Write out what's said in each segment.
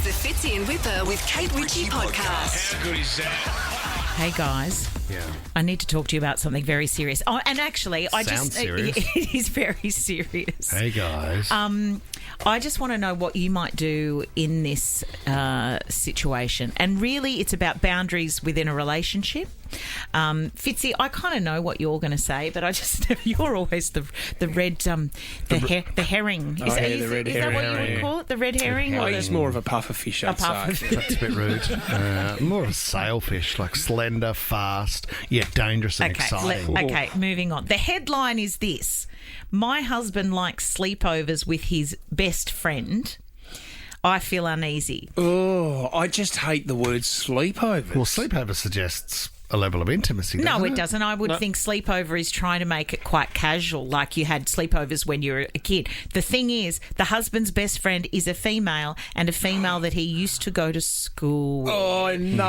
the Fitzy and Whipper with Kate Ritchie podcast. How good is that? Hey guys, I need to talk to you about something very serious. Oh, and actually, Sounds serious. It is very serious. Hey guys. I just want to know what you might do in this situation, and really, it's about boundaries within a relationship. Fitzy, I kind of know what you're going to say, but I just you're always the red the herring. Is that what you would call it? The red herring? Oh, he's more of a puffer fish, I'd say. That's a bit rude. More of a sailfish, like slender, fast, yet dangerous and exciting. Okay, moving on. The headline is this: my husband likes sleepovers with his best friend. I feel uneasy. Oh, I just hate the word sleepover. Well, sleepover suggests a level of intimacy, doesn't No, it? it doesn't. I would think sleepover is trying to make it quite casual, like you had sleepovers when you were a kid. The thing is, the husband's best friend is a female, and a female that he used to go to school with. Oh, no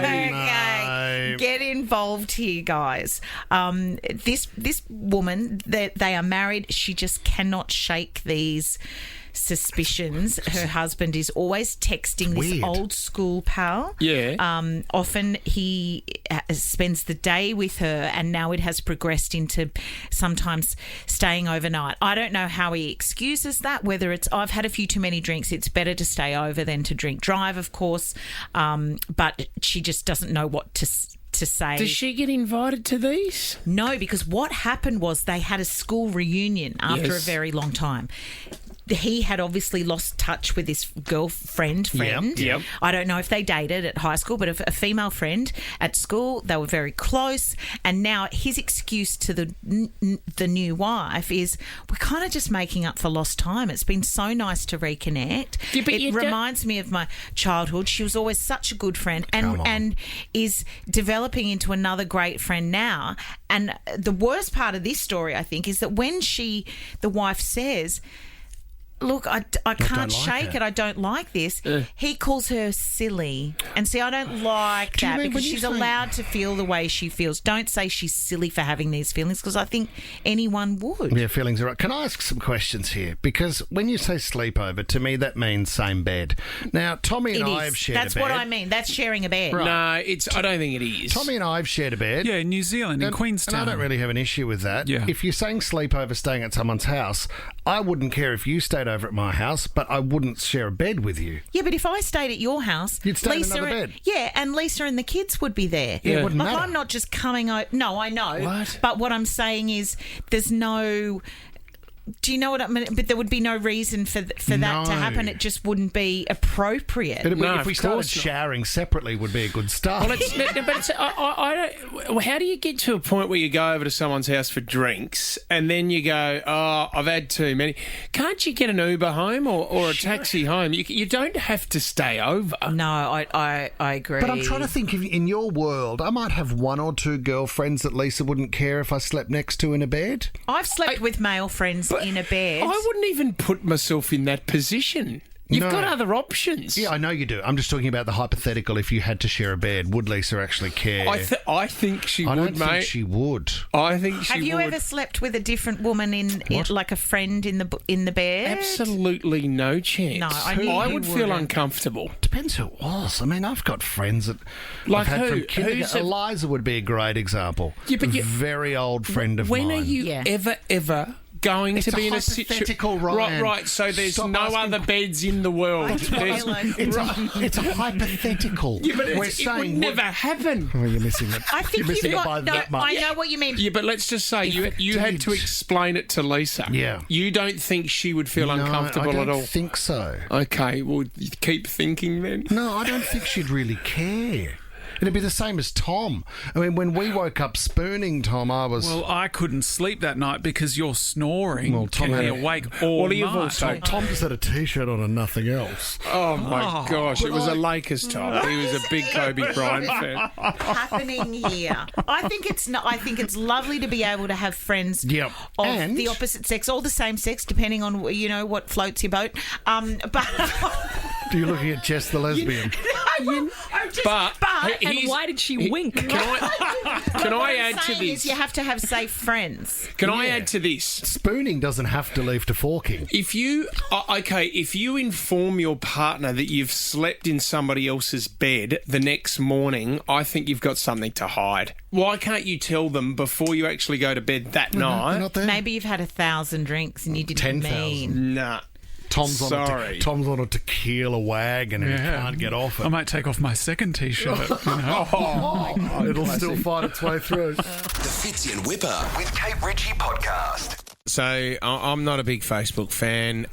way. Okay, get involved here, guys. This woman, they are married. She just cannot shake these suspicions. Her husband is always texting this old school pal. Yeah. Often he spends the day with her, and now it has progressed into sometimes staying overnight. I don't know how he excuses that, whether it's I've had a few too many drinks, it's better to stay over than to drink drive, of course. But she just doesn't know what to say. Does she get invited to these? No, because what happened was they had a school reunion after a very long time. He had obviously lost touch with his girlfriend. Yep. I don't know if they dated at high school, but a female friend at school. They were very close, and now his excuse to the new wife is, we're kind of just making up for lost time. It's been so nice to reconnect. Yeah, but it reminds me of my childhood. She was always such a good friend, and is developing into another great friend now. And the worst part of this story, I think, is that when the wife says, look, I can't shake it. I don't like this. He calls her silly. And see, I don't like that because she's allowed to feel the way she feels. Don't say she's silly for having these feelings, because I think anyone would. Yeah, feelings are right. Can I ask some questions here? Because when you say sleepover, to me that means same bed. Now, Tommy and I have shared a bed. That's what I mean. That's sharing a bed. Right. No, I don't think it is. Tommy and I have shared a bed. Yeah, in New Zealand, in Queenstown. And I don't really have an issue with that. Yeah. If you're saying sleepover staying at someone's house, I wouldn't care if you stayed over at my house, but I wouldn't share a bed with you. Yeah, but if I stayed at your house, you'd stay in another bed. Yeah, and Lisa and the kids would be there. Yeah, it wouldn't matter. I'm not just coming over. No, I know. What? But what I'm saying is there's no... Do you know what I mean? But there would be no reason for that to happen. It just wouldn't be appropriate. But if we started showering separately, would be a good start. Well, I don't. How do you get to a point where you go over to someone's house for drinks and then you go, "Oh, I've had too many"? Can't you get an Uber home or a taxi home? You don't have to stay over. No, I agree. But I'm trying to think, in your world, I might have one or two girlfriends that Lisa wouldn't care if I slept next to in a bed. I've slept with male friends in a bed. I wouldn't even put myself in that position. You've got other options. Yeah, I know you do. I'm just talking about the hypothetical. If you had to share a bed, would Lisa actually care? I think she would, I don't mate. think she would. I think she would. Have you ever slept with a different woman in like a friend in the bed? Absolutely no chance. No, I would feel uncomfortable. Depends who it was. I mean, I've got friends that like I've had who? from kindergarten. Eliza would be a great example. Yeah, but very old friend of mine. When are you ever going to be in a situation? Right. So there's no other beds in the world. It's a hypothetical. Yeah, but it would never happen. Oh, you're missing it. I think you're missing it by that much. I know what you mean. Yeah, but let's just say you had to explain it to Lisa. Yeah. You don't think she would feel uncomfortable at all? I don't think so. Okay, well, keep thinking then. No, I don't think she'd really care. It'd be the same as Tom. I mean, when we woke up spooning Tom, I was... Well, I couldn't sleep that night because you're snoring. Well, Tom kept me had awake all night. Tom just had a T-shirt on and nothing else. Oh, my gosh. It was a Lakers top. He was a big Kobe Bryant fan. Happening here. I think it's lovely to be able to have friends of the opposite sex or the same sex, depending on, what floats your boat. But... You're looking at Jess the lesbian. I But And why did she wink? Can I add to this? You have to have safe friends. Can I add to this? Spooning doesn't have to lead to forking. If you inform your partner that you've slept in somebody else's bed the next morning, I think you've got something to hide. Why can't you tell them before you actually go to bed that night? They're not there. Maybe you've had 1,000 drinks and you didn't 10,000. mean. Nah. Tom's on a tequila wagon and he can't get off it. I might take off my second T-shirt. You know? It'll still find its way through. The Fitzy and Whipper with Kate Ritchie podcast. So I'm not a big Facebook fan,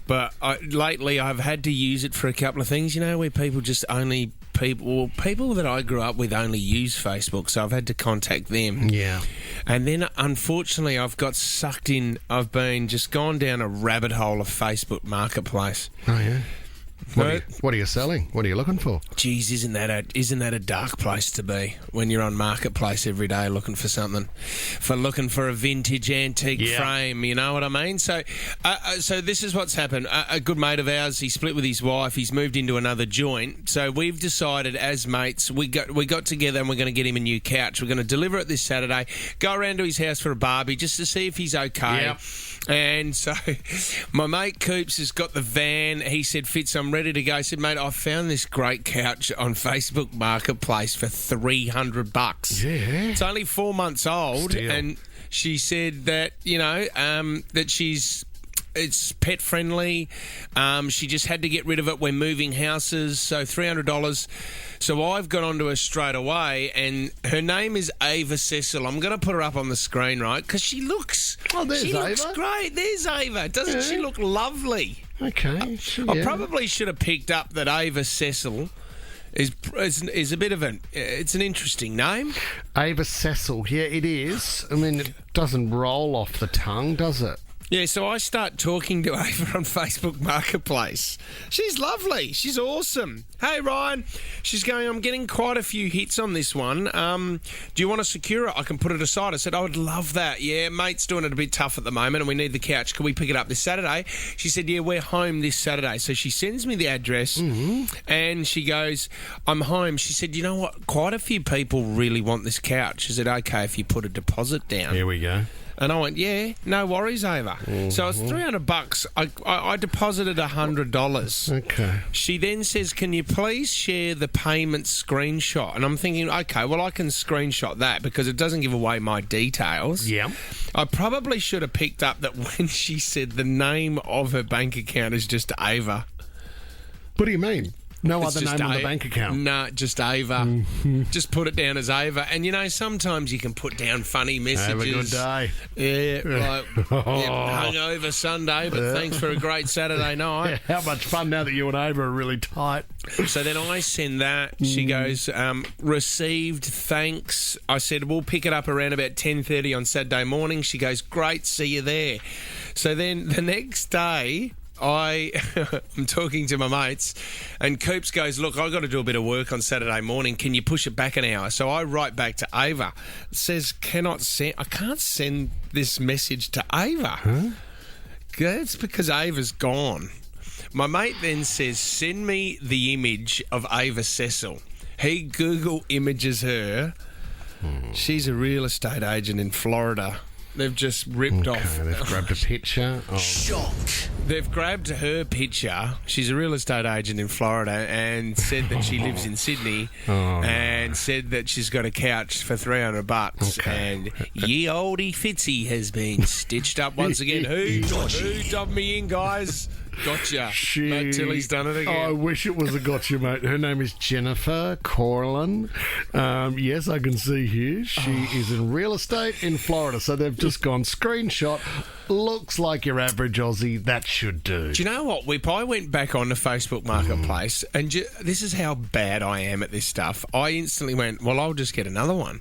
but lately I've had to use it for a couple of things, where people just only... People that I grew up with only use Facebook, so I've had to contact them. Yeah. And then, unfortunately, I've got sucked in. I've gone down a rabbit hole of Facebook Marketplace. Oh, yeah. What are you selling? What are you looking for? Geez, isn't that a dark place to be when you're on Marketplace every day looking for something, looking for a vintage antique frame? You know what I mean? So this is what's happened. A good mate of ours, he split with his wife. He's moved into another joint. So we've decided as mates, we got together and we're going to get him a new couch. We're going to deliver it this Saturday. Go around to his house for a barbie just to see if he's okay. Yep. And so my mate Coops has got the van. He said, Fitz, I'm ready to go. I said, mate, I found this great couch on Facebook Marketplace for $300. Yeah. It's only 4 months old. Still. And she said that, that it's pet friendly. She just had to get rid of it. We're moving houses, so $300. So I've got onto her straight away, and her name is Ava Cecil. I'm going to put her up on the screen, right? Because she looks... Oh, there's she Ava. looks great. There's Ava. Doesn't she look lovely? Okay. I probably should have picked up that Ava Cecil is a bit of it's an interesting name. Ava Cecil. Yeah, it is. I mean, it doesn't roll off the tongue, does it? Yeah, so I start talking to Ava on Facebook Marketplace. She's lovely. She's awesome. Hey, Ryan. She's going, I'm getting quite a few hits on this one. Do you want to secure it? I can put it aside. I said, I would love that. Yeah, mate's doing it a bit tough at the moment and we need the couch. Can we pick it up this Saturday? She said, yeah, we're home this Saturday. So she sends me the address and she goes, I'm home. She said, you know what? Quite a few people really want this couch. Is it okay if you put a deposit down? Here we go. And I went, yeah, no worries, Ava. So it's $300. I deposited $100. Okay. She then says, can you please share the payment screenshot? And I'm thinking, okay, well, I can screenshot that because it doesn't give away my details. Yeah. I probably should have picked up that when she said the name of her bank account is just Ava. What do you mean? No It's other just name on the bank account? No, just Ava. Just put it down as Ava. And, sometimes you can put down funny messages. Have a good day. Yeah, hungover Sunday, but thanks for a great Saturday night. How much fun now that you and Ava are really tight. So then I send that. She goes, received, thanks. I said, we'll pick it up around about 10:30 on Saturday morning. She goes, great, see you there. So then the next day... I'm talking to my mates and Coops goes, look, I've got to do a bit of work on Saturday morning. Can you push it back an hour? So I write back to Ava. It says, I can't send this message to Ava. Huh? That's because Ava's gone. My mate then says, send me the image of Ava Cecil. He Google images her. She's a real estate agent in Florida. They've just ripped off. They've grabbed a picture. Oh. Shock. They've grabbed her picture. She's a real estate agent in Florida and said that she lives in Sydney and said that she's got a couch for $300. Okay. And ye olde Fitzy has been stitched up once again. Who dubbed me in, guys? Gotcha. Mate Tilly's done it again. I wish it was a gotcha, mate. Her name is Jennifer Corlin. Yes, I can see here. She is in real estate in Florida. So they've just gone screenshot. Looks like your average Aussie. That should do. Do you know what, Whip? I went back on the Facebook Marketplace and this is how bad I am at this stuff. I instantly went, well, I'll just get another one.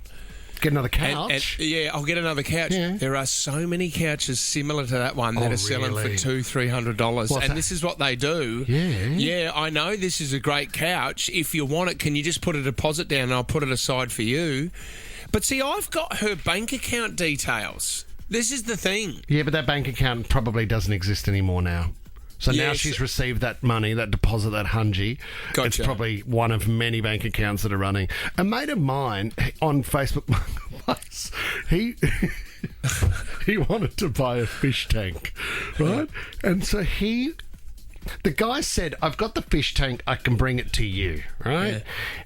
Get another couch? I'll get another couch. Yeah. There are so many couches similar to that one that are selling for $200-$300. And this is what they do. Yeah. Yeah, I know this is a great couch. If you want it, can you just put a deposit down and I'll put it aside for you? But see, I've got her bank account details. This is the thing. Yeah, but that bank account probably doesn't exist anymore now. So now Yes. she's received that money, that deposit, that hungy. Gotcha. It's probably one of many bank accounts that are running. A mate of mine on Facebook Marketplace, he wanted to buy a fish tank, right? And so the guy said, I've got the fish tank, I can bring it to you, right? Yeah.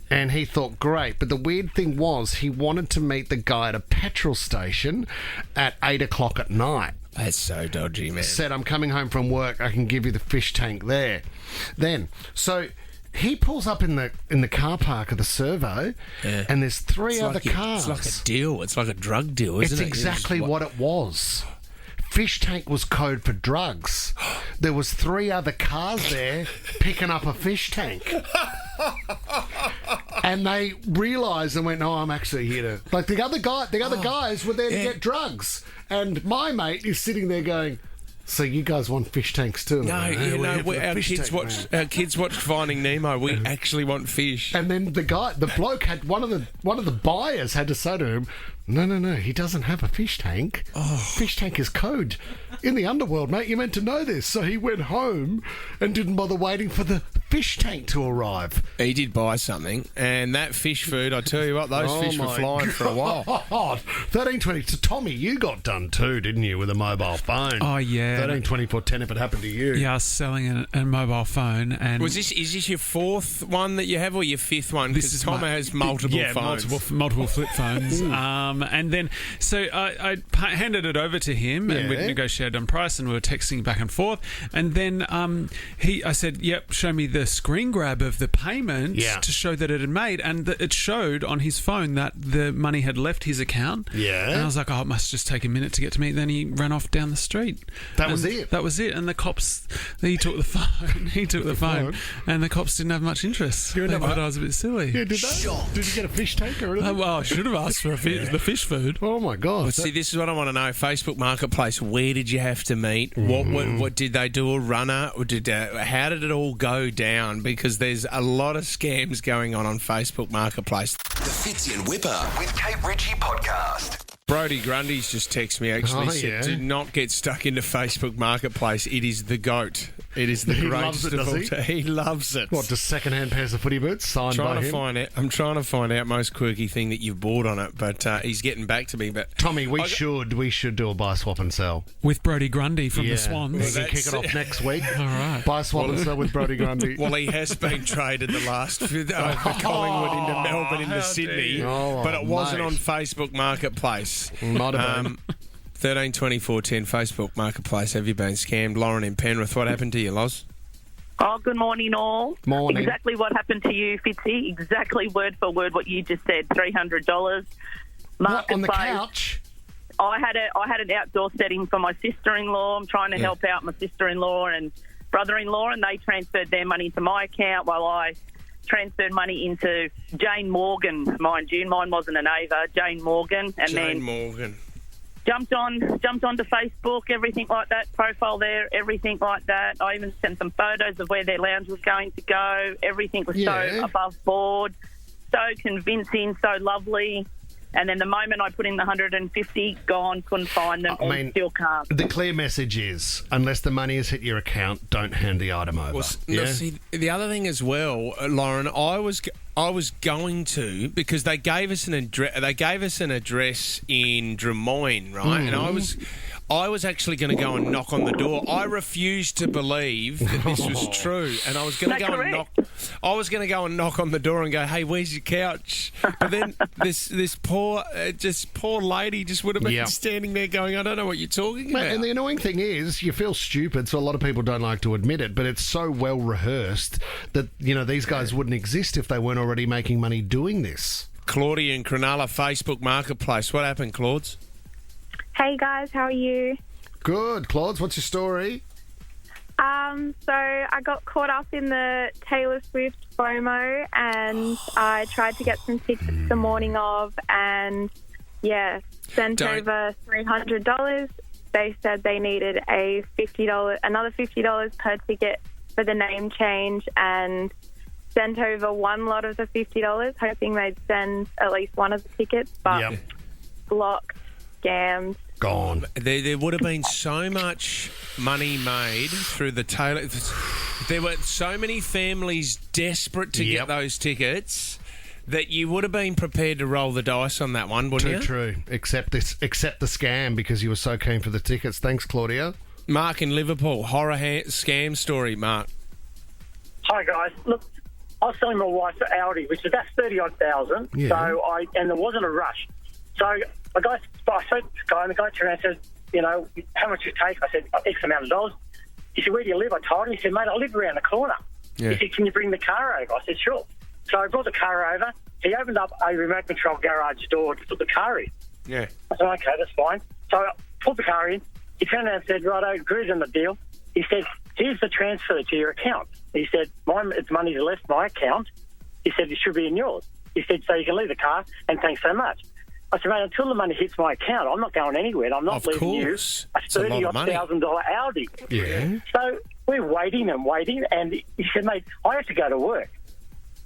And he thought, great. But the weird thing was he wanted to meet the guy at a petrol station at 8 o'clock at night. That's so dodgy, man. Said, I'm coming home from work, I can give you the fish tank there. So he pulls up in the car park of the servo, and there's three other cars. It's like a deal. It's like a drug deal, isn't It's it? exactly what it was. Fish tank was code for drugs. There was three other cars there picking up a fish tank. And they realised and went, no, I'm actually here to... Like, the other guys were there to get drugs. And my mate is sitting there going... So you guys want fish tanks too? No, our kids watched Finding Nemo. We actually want fish. And then the bloke had one of the buyers had to say to him, no, he doesn't have a fish tank. Fish tank is code in the underworld, mate. You're meant to know this. So he went home and didn't bother waiting for the fish tank to arrive. He did buy something, and that fish food, I tell you what, those fish were flying for a while. 1320. So Tommy, you got done too, didn't you, with a mobile phone? Oh, yeah. 132410 if it happened to you. Yeah, I was selling a mobile phone, and Is this your fourth one that you have, or your fifth one? This Because is Tom my- has multiple phones. multiple flip phones. And then so I handed it over to him, and we Yeah. negotiated on price, and we were texting back and forth. And then I said, "Yep, show me the screen grab of the payment to show that it had made," and it showed on his phone that the money had left his account. Yeah. And I was like, "Oh, it must just take a minute to get to me." Then he ran off down the street. That was it? That was it. And the cops, he took the phone. He took the phone, and the cops didn't have much interest. They thought I was a bit silly. Yeah, did they? Did you get a fish tank or anything? Well, I should have asked for the fish food. Oh my God. Well, see, this is what I want to know. Facebook Marketplace, where did you have to meet? What did they do a runner? Or how did it all go down? Because there's a lot of scams going on Facebook Marketplace. The Fitzy and Whipper with Kate Ritchie podcast. Brody Grundy's just texted me, actually. Oh, Said, yeah. do not get stuck into Facebook Marketplace. It is the GOAT. It is the He greatest loves it, of does all he? time. He loves it. What, just second-hand pairs of footy boots signed by him? I'm trying to find out most quirky thing that you've bought on it, but he's getting back to me. But Tommy, we should do a buy, swap and sell. With Brody Grundy from the We Swans. can kick it off next week. All right. Buy, swap and sell with Brody Grundy. Well, he has been traded the last for Collingwood into Melbourne into Sydney, Oh, but it wasn't mate. on Facebook Marketplace. Might have been. 13 24 10 Facebook Marketplace. Have you been scammed? Lauren in Penrith, what happened to you, Loz? Oh, good morning, all. Morning. Exactly what happened to you, Fitzy. Exactly word for word what you just said. $300. What, on the Marketplace. couch? I had an outdoor setting for my sister-in-law. I'm trying to help out my sister-in-law and brother-in-law, and they transferred their money to my account while I transferred money into Jane Morgan, mind you. Mine wasn't an Ava, Jane Morgan, and Jane then Morgan. jumped onto Facebook, everything like that, profile there, everything like that. I even sent some photos of where their lounge was going to go. Everything was so above board, so convincing, so lovely. And then the moment I put in the 150, gone, couldn't find them, and still can't. The clear message is, unless the money has hit your account, don't hand the item over. Well, see, the other thing as well, Lauren, I was going to, because they gave us an address in Des Moines, right? And I was actually going to go and knock on the door. I refused to believe that this was true, and I was going to go and knock. I was going to go and knock on the door and go, "Hey, where's your couch?" But then this poor lady just would have been standing there going, "I don't know what you're talking about." And the annoying thing is, you feel stupid, so a lot of people don't like to admit it, but it's so well rehearsed that, these guys wouldn't exist if they weren't already making money doing this. Claudia in Cronulla, Facebook Marketplace. What happened, Claudes? Hey guys, how are you? Good. Claude, what's your story? So I got caught up in the Taylor Swift FOMO and I tried to get some tickets the morning of and, sent over $300. They said they needed another $50 per ticket for the name change and sent over one lot of the $50, hoping they'd send at least one of the tickets, but blocked, scammed. Gone. There would have been so much money made through the tailor. There were so many families desperate to get those tickets that you would have been prepared to roll the dice on that one, wouldn't you? True. Except the scam because you were so keen for the tickets. Thanks, Claudio. Mark in Liverpool, horror scam story, Mark. Hi, guys. Look, I was selling my wife's Audi, which is about 30,000. Yeah. And there wasn't a rush. So I spoke to the guy, and the guy turned around and said, you know, how much you take? I said, X amount of dollars. He said, where do you live? I told him. He said, mate, I live around the corner. Yeah. He said, can you bring the car over? I said, sure. So I brought the car over. He opened up a remote control garage door to put the car in. Yeah. I said, okay, that's fine. So I put the car in. He turned around and said, right, I agreed on the deal. He said, here's the transfer to your account. He said, it's money's left my account. He said, it should be in yours. He said, so you can leave the car, and thanks so much. I said, mate, until the money hits my account, I'm not going anywhere. I'm not leaving you a $30,000 Audi. Yeah. So we're waiting, and he said, mate, I have to go to work.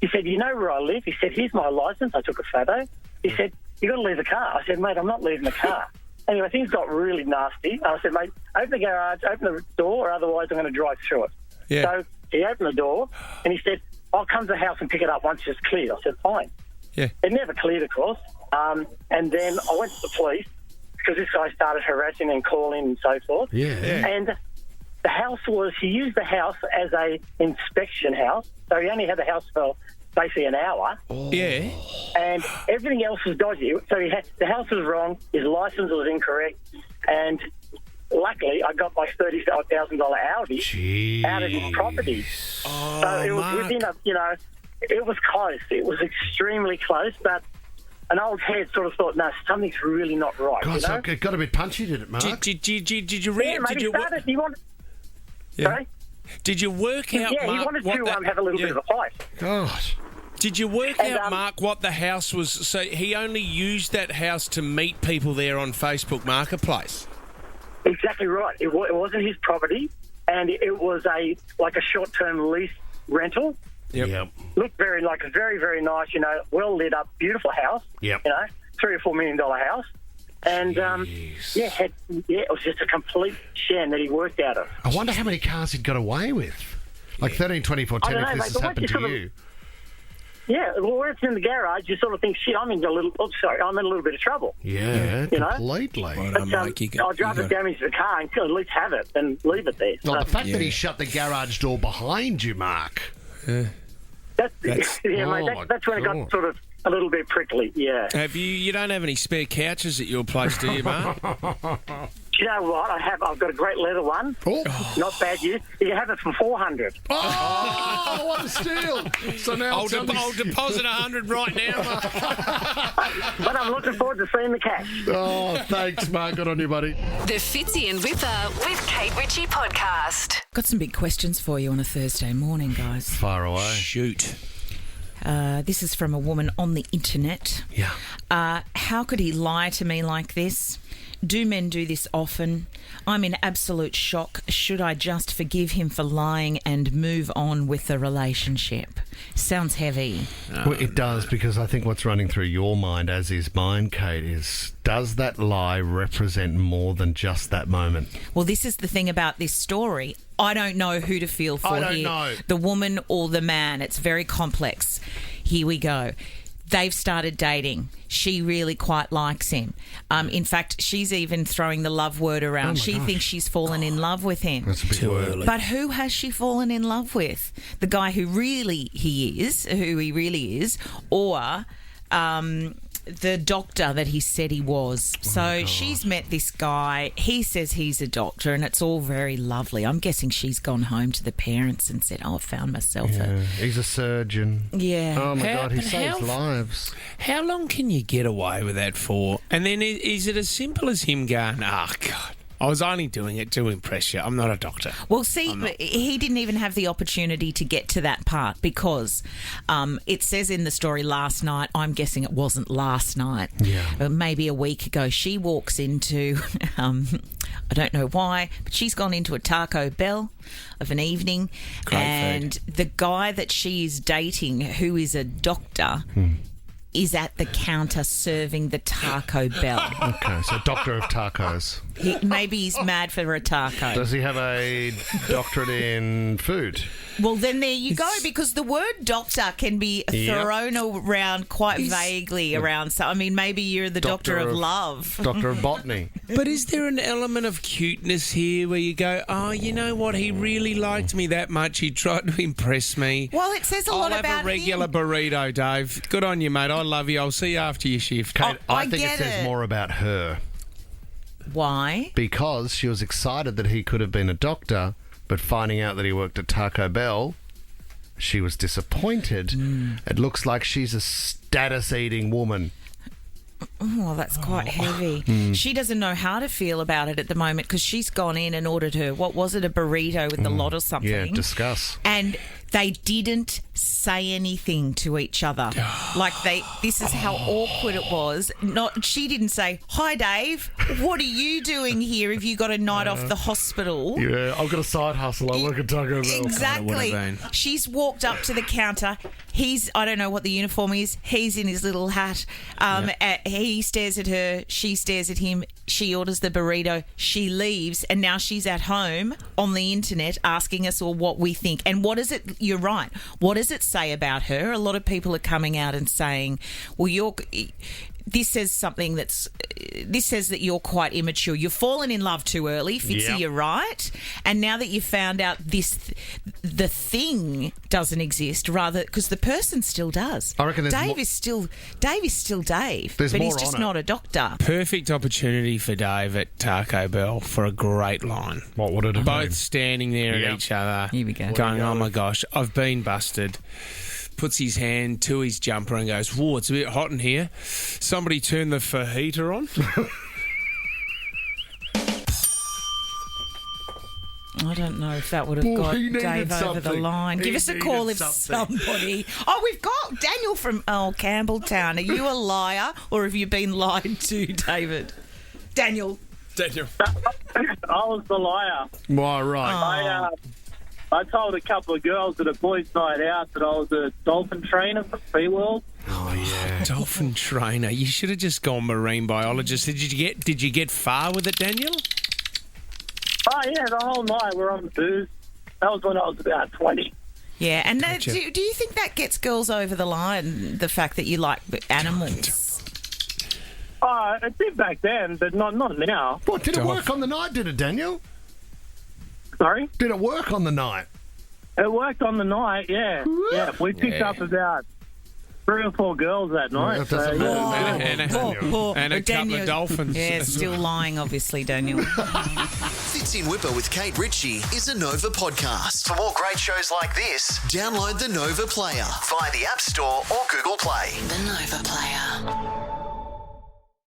He said, you know where I live? He said, here's my licence. I took a photo. He said, you got to leave the car. I said, mate, I'm not leaving the car. Anyway, things got really nasty. I said, mate, open the garage, open the door, or otherwise I'm going to drive through it. Yeah. So he opened the door, and he said, I'll come to the house and pick it up once it's cleared. I said, fine. Yeah. It never cleared, of course. And then I went to the police because this guy started harassing and calling and so forth. Yeah. And the house he used the house as a inspection house. So he only had the house for basically an hour. Yeah. And everything else was dodgy. So the house was wrong, his licence was incorrect, and luckily I got my $30,000 Audi out of his property. Oh, so it was Mark. within it was close. It was extremely close, but an old head sort of thought, no, something's really not right. God, you know? so it got a bit punchy, did it, Mark? Did you Yeah, mate, he started. He wanted. Yeah. Sorry? Did you work out, Yeah, Mark, he wanted what to that, have a little bit of a fight. God. Did you work And, out, Mark, what the house was? So he only used that house to meet people there on Facebook Marketplace. Exactly right. It wasn't his property, and it was a short-term lease rental. Yep. Looked very very nice. You know, well lit up, beautiful house. Yep. You know, $3 or $4 million house. And it was just a complete sham that he worked out of. I wonder how many cars he'd got away with. Like 13, 24, 10 if this has happened to you. Yeah, well, when it's in the garage, you sort of think, shit, I'm in a little bit of trouble. Yeah, You know? completely. But I'd rather damage the car and at least have it than leave it there. Well, So the fact that he shut the garage door behind you, Mark. that's my that's when it got God. sort of a little bit prickly, yeah. Have you don't have any spare couches at your place, do you, Mark? Do you know what? I've got a great leather one. Oh. Not bad use. You can have it for $400. Oh, what a steal. So now I'll deposit $100 right now, Mark. But I'm looking forward to seeing the cash. Oh, thanks, Mark. Good on you, buddy. The Fitzy and Whipper with Kate Ritchie podcast. Got some big questions for you on a Thursday morning, guys. Far away. Shoot. This is from a woman on the internet. Yeah. How could he lie to me like this? Do men do this often? I'm in absolute shock. Should I just forgive him for lying and move on with the relationship? Sounds heavy. Well, it does, because I think what's running through your mind, as is mine, Kate, is does that lie represent more than just that moment? Well, this is the thing about this story. I don't know who to feel for I don't here. know. The woman or the man. It's very complex. Here we go. They've started dating. She really quite likes him. In fact, she's even throwing the love word around. She thinks she's fallen in love with him. That's a big word. But who has she fallen in love with? The guy who he really is, or the doctor that he said he was. So she's met this guy. He says he's a doctor, and it's all very lovely. I'm guessing she's gone home to the parents and said, I found myself He's a surgeon. Yeah. Oh, my God, he but saves lives. How long can you get away with that for? And then is it as simple as him going, God, I was only doing it to impress you. I'm not a doctor. Well, see, he didn't even have the opportunity to get to that part because it says in the story last night, I'm guessing it wasn't last night, maybe a week ago, she walks into, I don't know why, but she's gone into a Taco Bell of an evening. Great and food. the guy that she is dating, who is a doctor, is at the counter serving the Taco Bell. Okay, so doctor of tacos. Maybe he's mad for a taco. Does he have a doctorate in food? Well, then there you go, because the word doctor can be thrown around quite vaguely around. So, I mean, maybe you're the doctor of love. Doctor of botany. But is there an element of cuteness here where you go, oh, you know what? He really liked me that much. He tried to impress me. Well, it says a lot about I'll have a regular him. burrito, Dave. Good on you, mate. I love you. I'll see you after your shift. Kate, I think get it says more about her. Why? Because she was excited that he could have been a doctor, but finding out that he worked at Taco Bell, she was disappointed. It looks like she's a status-eating woman. Oh, that's quite heavy. She doesn't know how to feel about it at the moment because she's gone in and ordered her, what was it, a burrito with a lot or something? Yeah, discuss. And they didn't say anything to each other. This is how awkward it was. She didn't say, "Hi, Dave, what are you doing here? Have you got a night off the hospital?" Yeah, I've got a side hustle. I work at Taco Bell. Exactly. She's walked up to the counter. I don't know what the uniform is. He's in his little hat. He stares at her. She stares at him. She orders the burrito. She leaves. And now she's at home on the internet asking us all what we think. And what is it? You're right. What does it say about her? A lot of people are coming out and saying, well, this says something this says that you're quite immature. You've fallen in love too early, Fitzy, you're right. And now that you've found out the thing doesn't exist, rather, because the person still does. I reckon Dave is still Dave, but he's just not a doctor. Perfect opportunity for Dave at Taco Bell for a great line. What would it have been? Both standing there at each other. Here we go. Going, oh my gosh, I've been busted. Puts his hand to his jumper and goes, whoa, it's a bit hot in here. Somebody turn the fajita on. I don't know if that would have got Dave over the line. Give us a call if somebody... Oh, we've got Daniel from Campbelltown. Are you a liar or have you been lied to, David? Daniel. I was the liar. Why, right. I told a couple of girls at a boys' night out that I was a dolphin trainer for SeaWorld. Oh, yeah. Dolphin trainer. You should have just gone marine biologist. Did you get far with it, Daniel? Oh, yeah, the whole night we're on the booze. That was when I was about 20. Yeah, and do you think that gets girls over the line, the fact that you like animals? Oh, it did back then, but not now. What, did it work on the night, did it, Daniel? Sorry? Did it work on the night? It worked on the night, yeah. Yeah, we picked up about 3 or 4 girls that night. That doesn't matter. And a couple of dolphins. Yeah, still lying, obviously, Daniel. Fitzy and Whipper with Kate Ritchie is a Nova podcast. For more great shows like this, download the Nova Player via the App Store or Google Play. The Nova Player.